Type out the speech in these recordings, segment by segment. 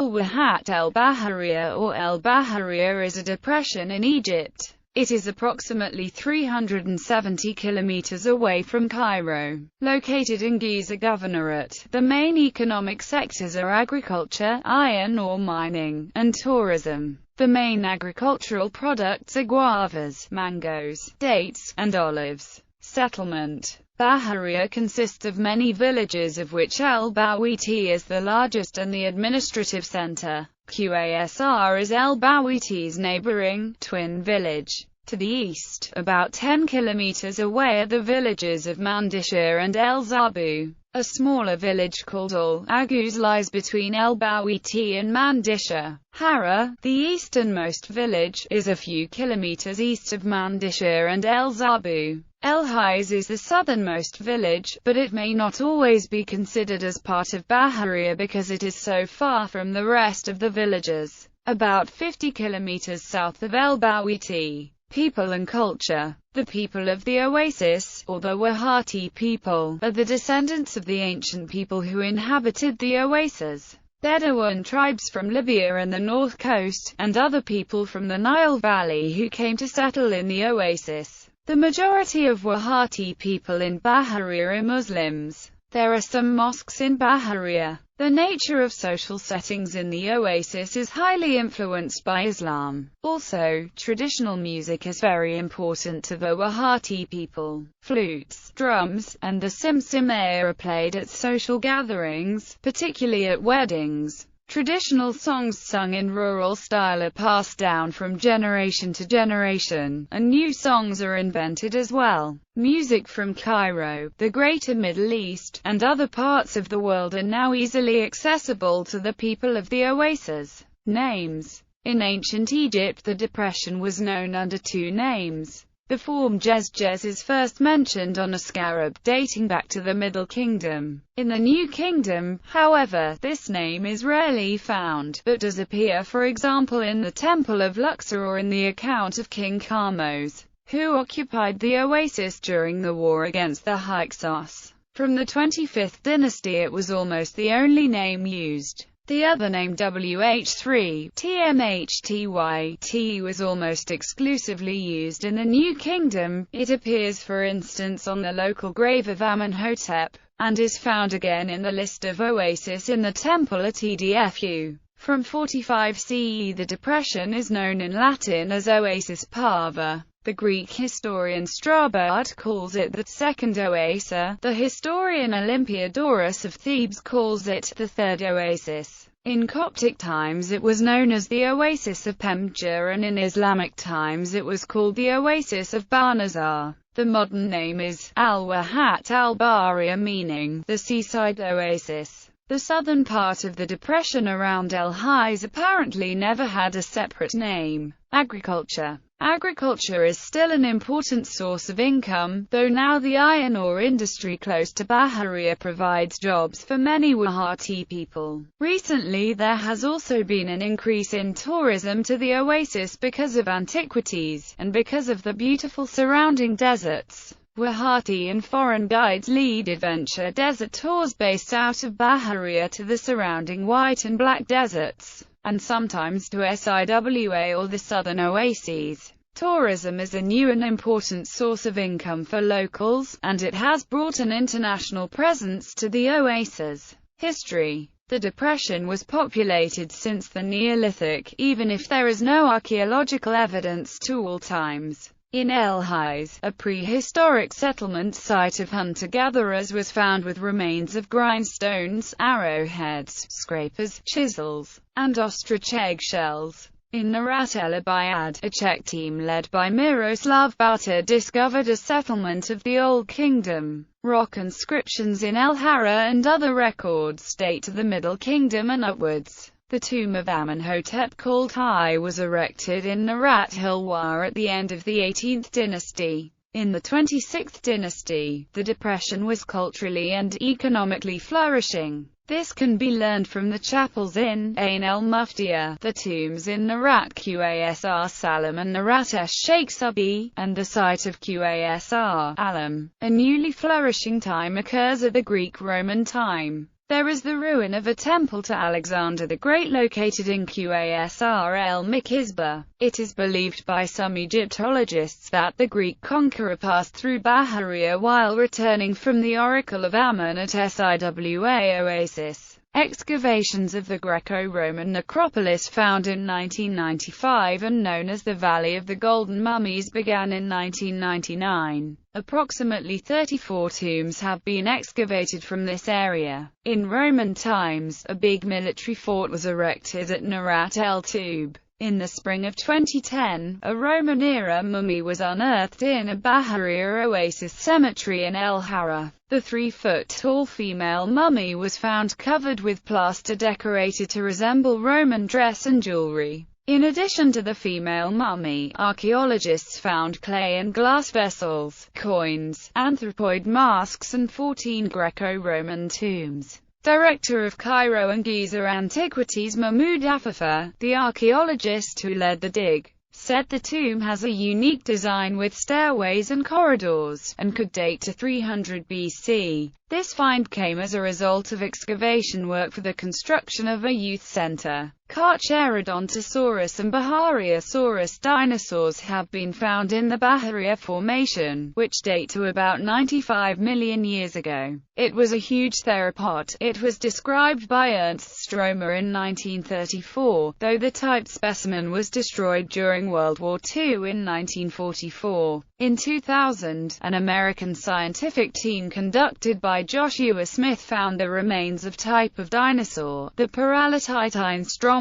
El-Wahat el-Bahariya or El-Bahariya is a depression in Egypt. It is approximately 370 kilometers away from Cairo. Located in Giza Governorate, the main economic sectors are agriculture, iron ore mining, and tourism. The main agricultural products are guavas, mangoes, dates, and olives. Settlement. Bahariya consists of many villages, of which El-Bawiti is the largest and the administrative center. Qasr is El-Bawiti's neighboring, twin village. To the east, about 10 kilometers away, are the villages of Mandisha and El Zabu. A smaller village called Al-Aguz lies between El-Bawiti and Mandisha. Hara, the easternmost village, is a few kilometers east of Mandisha and El Zabu. El-Haiz is the southernmost village, but it may not always be considered as part of Bahariya because it is so far from the rest of the villages. About 50 kilometers south of El-Bawiti. People and culture. The people of the Oasis, or the Wahati people, are the descendants of the ancient people who inhabited the Oasis. Bedouin tribes from Libya and the north coast, and other people from the Nile Valley who came to settle in the Oasis. The majority of Wahati people in Bahariya are Muslims. There are some mosques in Bahariya. The nature of social settings in the Oasis is highly influenced by Islam. Also, traditional music is very important to the Wahati people. Flutes, drums, and the simsimay are played at social gatherings, particularly at weddings. Traditional songs sung in rural style are passed down from generation to generation, and new songs are invented as well. Music from Cairo, the Greater Middle East, and other parts of the world are now easily accessible to the people of the Oasis. Names. In ancient Egypt, the depression was known under two names. The form Jez is first mentioned on a scarab dating back to the Middle Kingdom. In the New Kingdom, however, this name is rarely found, but does appear, for example, in the Temple of Luxor or in the account of King Kamose, who occupied the Oasis during the war against the Hyksos. From the 25th dynasty it was almost the only name used. The other name WH3, TMHTYT was almost exclusively used in the New Kingdom. It appears for instance on the local grave of Amenhotep, and is found again in the list of oasis in the temple at Edfu. From 45 CE the depression is known in Latin as Oasis Parva. The Greek historian Strabon calls it the second oasis. The historian Olympiodorus of Thebes calls it the third oasis. In Coptic times it was known as the Oasis of Pemja, and in Islamic times it was called the Oasis of Banazar. The modern name is Al-Wahat al-Bahariya, meaning the seaside oasis. The southern part of the depression around El-Haiz apparently never had a separate name. Agriculture. Agriculture is still an important source of income, though now the iron ore industry close to Bahariya provides jobs for many Wahati people. Recently there has also been an increase in tourism to the oasis because of antiquities, and because of the beautiful surrounding deserts. Wahati and foreign guides lead adventure desert tours based out of Bahariya to the surrounding white and black deserts, and sometimes to SIWA or the southern oases. Tourism is a new and important source of income for locals, and it has brought an international presence to the oasis. History. The depression was populated since the Neolithic, even if there is no archaeological evidence to all times. In El-Haiz, a prehistoric settlement site of hunter-gatherers was found with remains of grindstones, arrowheads, scrapers, chisels, and ostrich eggshells. In Narat el-Abayad, a Czech team led by Miroslav Bauta discovered a settlement of the Old Kingdom. Rock inscriptions in El Hara and other records date to the Middle Kingdom and upwards. The tomb of Amenhotep called Hai was erected in Narat Hilwa at the end of the 18th dynasty. In the 26th dynasty, the depression was culturally and economically flourishing. This can be learned from the chapels in Ain el-Muftiya, the tombs in Narat Qasr Salam and Narat Sheikh Subi, and the site of Qasr Alam. A newly flourishing time occurs at the Greek-Roman time. There is the ruin of a temple to Alexander the Great located in Qasr el-Mikisbah. It is believed by some Egyptologists that the Greek conqueror passed through Bahariya while returning from the Oracle of Ammon at Siwa Oasis. Excavations of the Greco-Roman necropolis found in 1995 and known as the Valley of the Golden Mummies began in 1999. Approximately 34 tombs have been excavated from this area. In Roman times, a big military fort was erected at Narat el-Tube. In the spring of 2010, a Roman-era mummy was unearthed in a Bahariya Oasis cemetery in El Harra. The 3-foot-tall female mummy was found covered with plaster decorated to resemble Roman dress and jewelry. In addition to the female mummy, archaeologists found clay and glass vessels, coins, anthropoid masks and 14 Greco-Roman tombs. Director of Cairo and Giza Antiquities Mahmoud Afafa, the archaeologist who led the dig, said the tomb has a unique design with stairways and corridors, and could date to 300 BC. This find came as a result of excavation work for the construction of a youth center. Carcharodontosaurus and Bahariasaurus dinosaurs have been found in the Bahariya Formation, which date to about 95 million years ago. It was a huge theropod. It was described by Ernst Stromer in 1934, though the type specimen was destroyed during World War II in 1944. In 2000, an American scientific team conducted by Joshua Smith found the remains of type of dinosaur, the Paralititine stromeri.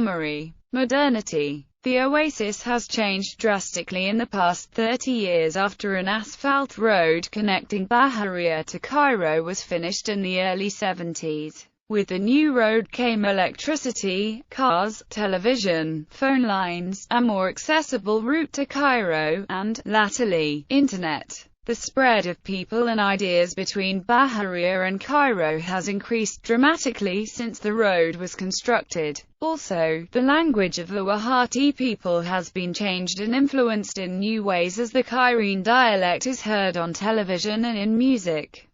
Modernity. The oasis has changed drastically in the past 30 years after an asphalt road connecting Bahariya to Cairo was finished in the early 70s. With the new road came electricity, cars, television, phone lines, a more accessible route to Cairo, and, latterly, internet. The spread of people and ideas between Bahariya and Cairo has increased dramatically since the road was constructed. Also, the language of the Wahati people has been changed and influenced in new ways as the Cairene dialect is heard on television and in music.